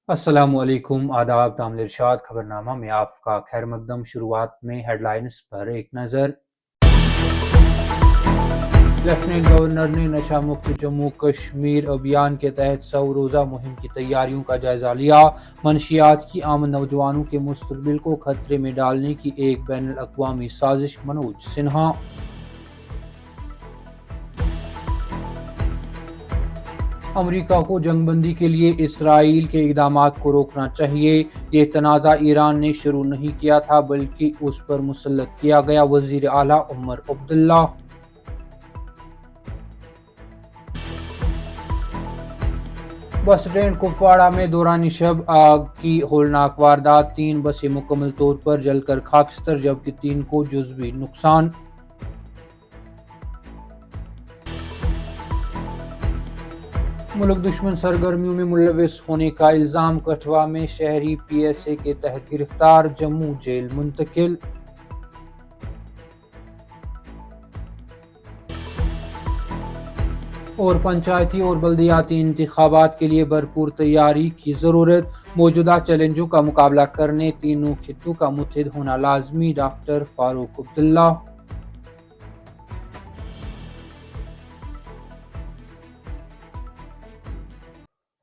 السلام علیکم، آداب، تامل ارشاد خبرنامہ میں آپ کا خیر مقدم۔ شروعات میں ہیڈ لائنز پر ایک نظر۔ لیفٹیننٹ گورنر نے نشہ مکت جموں کشمیر ابھیان کے تحت 100 روزہ مہم کی تیاریوں کا جائزہ لیا۔ منشیات کی آمد نوجوانوں کے مستقبل کو خطرے میں ڈالنے کی ایک بین الاقوامی سازش۔ منوج سنہا۔ امریکہ کو جنگ بندی کے لیے اسرائیل کے اقدامات کو روکنا چاہیے۔ یہ تنازع ایران نے شروع نہیں کیا تھا بلکہ اس پر مسلط کیا گیا۔ وزیر اعلیٰ عمر عبداللہ۔ بس اسٹینڈ کپواڑہ میں دوران شب آگ کی ہولناک واردات، 3 بسیں مکمل طور پر جل کر خاکستر جبکہ 3 کو جزوی نقصان۔ ملک دشمن سرگرمیوں میں ملوث ہونے کا الزام، کٹھوعہ میں شہری پی ایس اے کے تحت گرفتار، جموں جیل منتقل۔ اور پنچایتی اور بلدیاتی انتخابات کے لیے بھرپور تیاری کی ضرورت، موجودہ چیلنجوں کا مقابلہ کرنے تینوں خطوں کا متحد ہونا لازمی، ڈاکٹر فاروق عبداللہ۔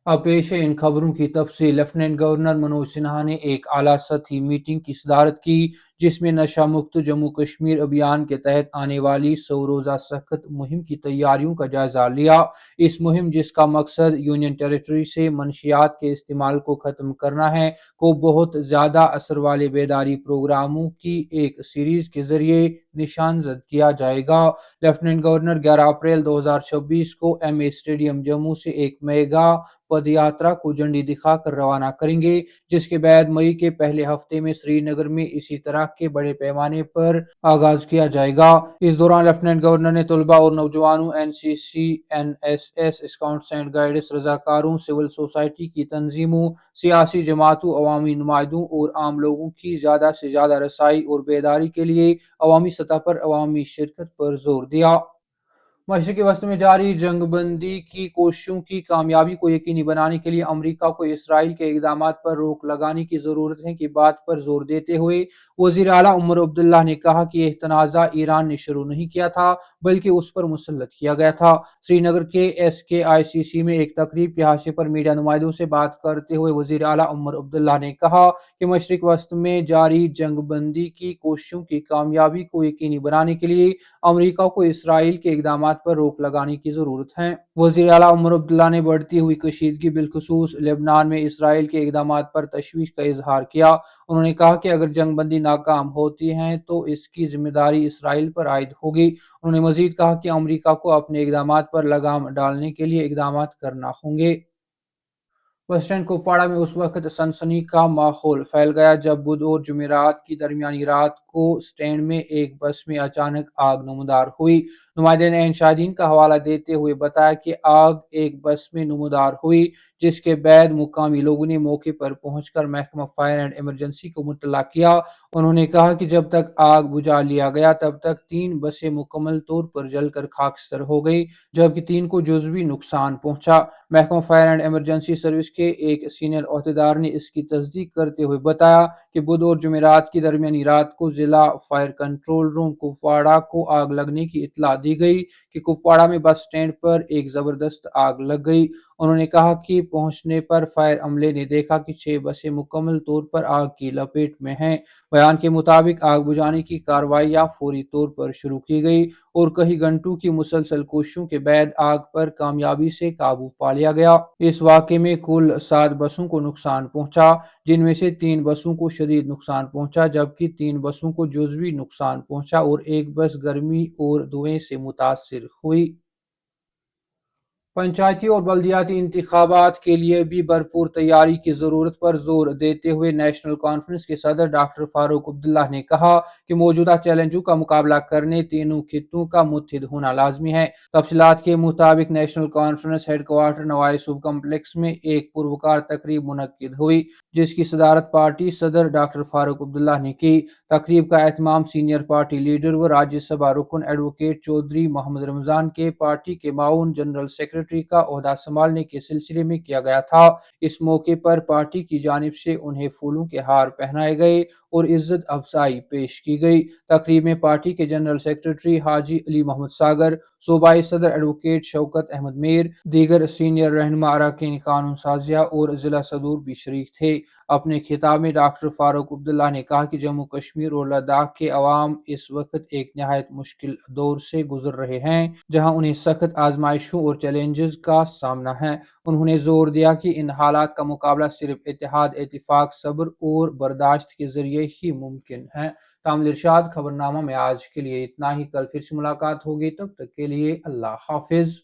اب پیش ہے ان خبروں کی تفصیل۔ لیفٹیننٹ گورنر منوج سنہا نے ایک اعلیٰ سطحی میٹنگ کی صدارت کی جس میں نشہ مکت جموں کشمیر ابھیان کے تحت آنے والی 100 روزہ سخت مہم کی تیاریوں کا جائزہ لیا۔ اس مہم، جس کا مقصد یونین ٹیریٹری سے منشیات کے استعمال کو ختم کرنا ہے، کو بہت زیادہ اثر والے بیداری پروگراموں کی ایک سیریز کے ذریعے نشان زد کیا جائے گا۔ لیفٹیننٹ گورنر 11 اپریل 2026 کو ایم اے اسٹیڈیم جموں سے ایک میگا پد یاترا کو جھنڈی دکھا کر روانہ کریں گے، جس کے بعد مئی کے پہلے ہفتے میں سری نگر میں اسی طرح کے بڑے پیمانے پر آغاز کیا جائے گا۔ اس دوران لیفٹیننٹ گورنر نے طلباء اور نوجوانوں، N C C, N S S, scouts and guides, رضاکاروں، سول سوسائٹی کی تنظیموں، سیاسی جماعتوں، عوامی نمائندوں اور عام لوگوں کی زیادہ سے زیادہ رسائی اور بیداری کے لیے عوامی سطح پر عوامی شرکت پر زور دیا۔ مشرق وسط میں جاری جنگ بندی کی کوششوں کی کامیابی کو یقینی بنانے کے لیے امریکہ کو اسرائیل کے اقدامات پر روک لگانے کی ضرورت ہے کی بات پر زور دیتے ہوئے وزیر اعلیٰ عمر عبداللہ نے کہا کہ یہ تنازع ایران نے شروع نہیں کیا تھا بلکہ اس پر مسلط کیا گیا تھا۔ سری نگر کے ایس کے آئی سی سی میں ایک تقریب کے حاشیے پر میڈیا نمائندوں سے بات کرتے ہوئے وزیر اعلیٰ عمر عبداللہ نے کہا کہ مشرق وسط میں جاری جنگ بندی کی کوششوں کی کامیابی کو یقینی بنانے کے لیے امریکہ کو اسرائیل کے اقدامات پر روک لگانے کی ضرورت ہے۔ وزیر اعلیٰ عمر عبداللہ نے بڑھتی ہوئی کشیدگی بالخصوص لبنان میں اسرائیل کے اقدامات پر تشویش کا اظہار کیا۔ انہوں نے کہا کہ اگر جنگ بندی ناکام ہوتی ہے تو اس کی ذمہ داری اسرائیل پر عائد ہوگی۔ انہوں نے مزید کہا کہ امریکہ کو اپنے اقدامات پر لگام ڈالنے کے لیے اقدامات کرنا ہوں گے۔ بس اسٹینڈ کپواڑہ میں اس وقت سنسنی کا ماحول پھیل گیا جب بدھ اور جمعرات کی درمیانی رات کو اسٹینڈ میں ایک بس میں اچانک آگ نمودار ہوئی۔ نمائندے نے شاہدین کا حوالہ دیتے ہوئے بتایا کہ آگ ایک بس میں نمودار ہوئی، جس کے بعد مقامی لوگوں نے موقع پر پہنچ کر محکمہ فائر اینڈ ایمرجنسی کو مطلع کیا۔ انہوں نے کہا کہ جب تک آگ بجھا لیا گیا تب تک 3 بسیں مکمل طور پر جل کر خاکستر ہو گئی جبکہ 3 کو جزوی نقصان پہنچا۔ محکمہ فائر اینڈ ایمرجنسی سروس کے ایک سینئر عہدیدار نے اس کی تصدیق کرتے ہوئے بتایا کہ بدھ اور جمعرات کی درمیانی رات کو ضلع فائر کنٹرول روم کپواڑہ کو آگ لگنے کی اطلاع دی گئی کہ کپواڑہ میں بس اسٹینڈ پر ایک زبردست آگ لگ گئی۔ انہوں نے کہا کہ پہنچنے پر فائر عملے نے دیکھا کہ 6 بسیں مکمل طور پر آگ کی لپیٹ میں ہیں۔ بیان کے مطابق آگ بجھانے کی کارروائیاں فوری طور پر شروع کی گئی اور کئی گھنٹوں کی مسلسل کوششوں کے بعد آگ پر کامیابی سے قابو پا لیا گیا۔ اس واقعے میں کل 7 بسوں کو نقصان پہنچا، جن میں سے 3 بسوں کو شدید نقصان پہنچا جبکہ 3 بسوں کو جزوی نقصان پہنچا اور ایک بس گرمی اور دھوئیں سے متاثر ہوئی۔ پنچایتی اور بلدیاتی انتخابات کے لیے بھی بھرپور تیاری کی ضرورت پر زور دیتے ہوئے نیشنل کانفرنس کے صدر ڈاکٹر فاروق عبداللہ نے کہا کہ موجودہ چیلنجوں کا مقابلہ کرنے تینوں خطوں کا متحد ہونا لازمی ہے۔ تفصیلات کے مطابق National Conference head quarter Nawai Subah complex میں ایک پروکار تقریب منعقد ہوئی جس کی صدارت پارٹی صدر ڈاکٹر فاروق عبداللہ نے کی۔ تقریب کا اہتمام سینئر پارٹی لیڈر و راجیہ سبھا رکن ایڈوکیٹ چودھری محمد رمضان کے، پارٹی کے معاون جنرل سیکرٹری سیکرٹری کا عہدہ سنبھالنے کے سلسلے میں کیا گیا تھا۔ اس موقع پر پارٹی کی جانب سے انہیں پھولوں کے ہار پہنائے گئے اور عزت افزائی پیش کی گئی۔ تقریب میں پارٹی کے جنرل سیکرٹری حاجی علی محمد ساگر، صوبائی صدر ایڈوکیٹ شوکت احمد میر، دیگر سینئر رہنما اراکین قانون سازیہ اور ضلع صدور بھی شریک تھے۔ اپنے خطاب میں ڈاکٹر فاروق عبداللہ نے کہا کہ جموں کشمیر اور لداخ کے عوام اس وقت ایک نہایت مشکل دور سے گزر رہے ہیں، جہاں انہیں سخت آزمائشوں اور چیلنجز کا سامنا ہے۔ انہوں نے زور دیا کہ ان حالات کا مقابلہ صرف اتحاد، اتفاق، صبر اور برداشت کے ذریعے ہی ممکن ہے۔ تامل ارشاد خبرنامہ میں آج کے لیے اتنا ہی۔ کل پھر سے ملاقات ہوگی، تب تک کے لیے اللہ حافظ۔